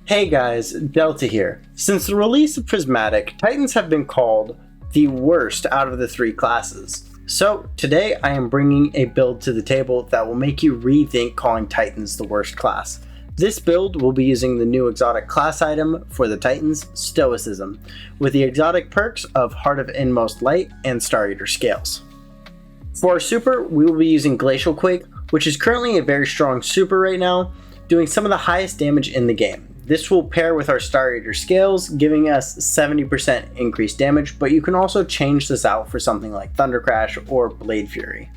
Hey guys, Delta here. Since the release of Prismatic, Titans have been called the worst out of the three classes. So today I am bringing a build to the table that will make you rethink calling Titans the worst class. This build will be using the new exotic class item for the Titans, Stoicism, with the exotic perks of Heart of Inmost Light and Star Eater Scales. For our super, we will be using Glacial Quake, which is currently a very strong super right now, doing some of the highest damage in the game. This will pair with our Star Eater Scales, giving us 70% increased damage, but you can also change this out for something like Thunder Crash or Blade Fury.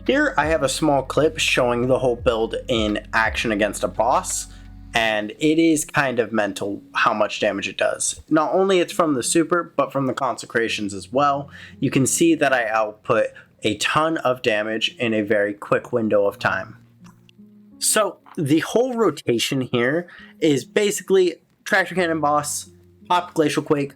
Here I have a small clip showing the whole build in action against a boss, and it is kind of mental how much damage it does. Not only it's from the super, but from the consecrations as well. You can see that I output a ton of damage in a very quick window of time. So the whole rotation here is basically Tractor Cannon boss, pop Glacial Quake,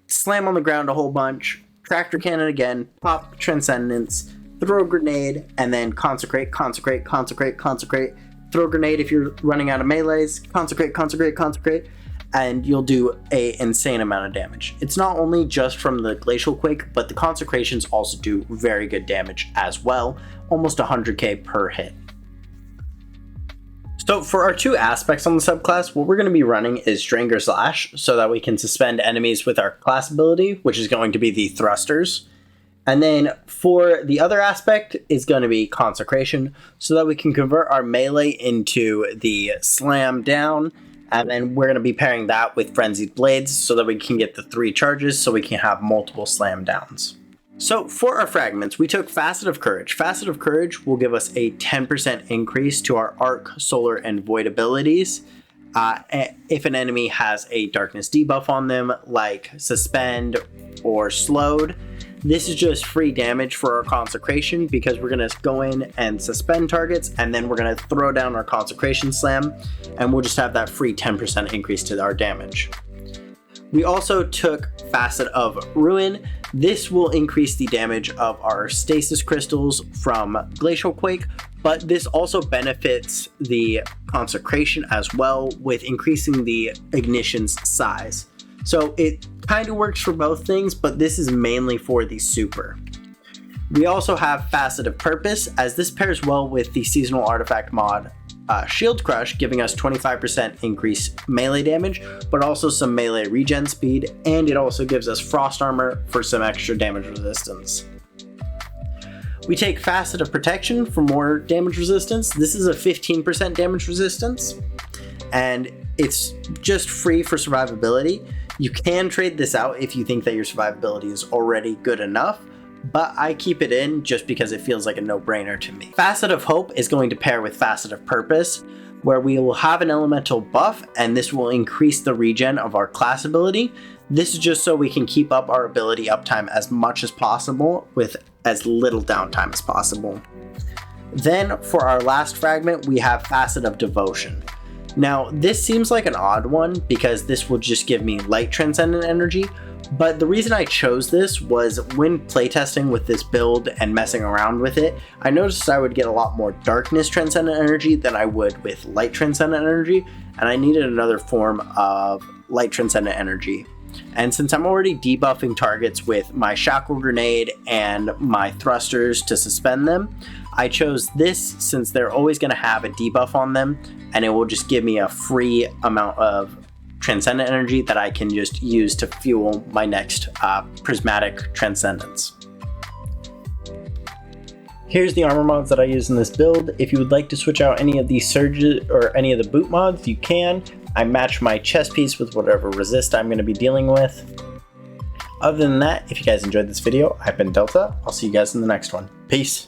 slam on the ground a whole bunch, Tractor Cannon again, pop Transcendence, throw Grenade, and then consecrate, consecrate, consecrate, consecrate, throw Grenade if you're running out of melees, consecrate, consecrate, consecrate, and you'll do an insane amount of damage. It's not only just from the Glacial Quake, but the consecrations also do very good damage as well, almost 100k per hit. So for our two aspects on the subclass, what we're going to be running is Stranger's Lash, so that we can suspend enemies with our class ability, which is going to be the thrusters. And then for the other aspect is going to be Consecration, so that we can convert our melee into the slam down. And then we're going to be pairing that with Frenzied Blades, so that we can get the 3 charges, so we can have multiple slam downs. So for our fragments, we took Facet of Courage. Facet of Courage will give us a 10% increase to our Arc, Solar, and Void abilities if an enemy has a Darkness debuff on them, like Suspend or Slowed. This is just free damage for our Consecration, because we're going to go in and suspend targets, and then we're going to throw down our Consecration Slam, and we'll just have that free 10% increase to our damage. We also took Facet of Ruin. This will increase the damage of our Stasis Crystals from Glacial Quake, but this also benefits the Consecration as well, with increasing the Ignition's size. So it kind of works for both things, but this is mainly for the super. We also have Facet of Purpose, as this pairs well with the seasonal artifact mod Shield Crush, giving us 25% increased melee damage, but also some melee regen speed, and it also gives us Frost Armor for some extra damage resistance. We take Facet of Protection for more damage resistance. This is a 15% damage resistance, and it's just free for survivability. You can trade this out if you think that your survivability is already good enough, but I keep it in just because it feels like a no-brainer to me. Facet of Hope is going to pair with Facet of Purpose, where we will have an elemental buff, and this will increase the regen of our class ability. This is just so we can keep up our ability uptime as much as possible with as little downtime as possible. Then for our last fragment, we have Facet of Devotion. Now, this seems like an odd one because this will just give me light transcendent energy, but the reason I chose this was when playtesting with this build and messing around with it, I noticed I would get a lot more darkness transcendent energy than I would with light transcendent energy, and I needed another form of light transcendent energy. And since I'm already debuffing targets with my Shackle Grenade and my thrusters to suspend them, I chose this since they're always going to have a debuff on them, and it will just give me a free amount of transcendent energy that I can just use to fuel my next Prismatic Transcendence. Here's the armor mods that I use in this build. If you would like to switch out any of these surges or any of the boot mods, you can. I match my chest piece with whatever resist I'm going to be dealing with. Other than that, if you guys enjoyed this video, I've been Delta. I'll see you guys in the next one. Peace.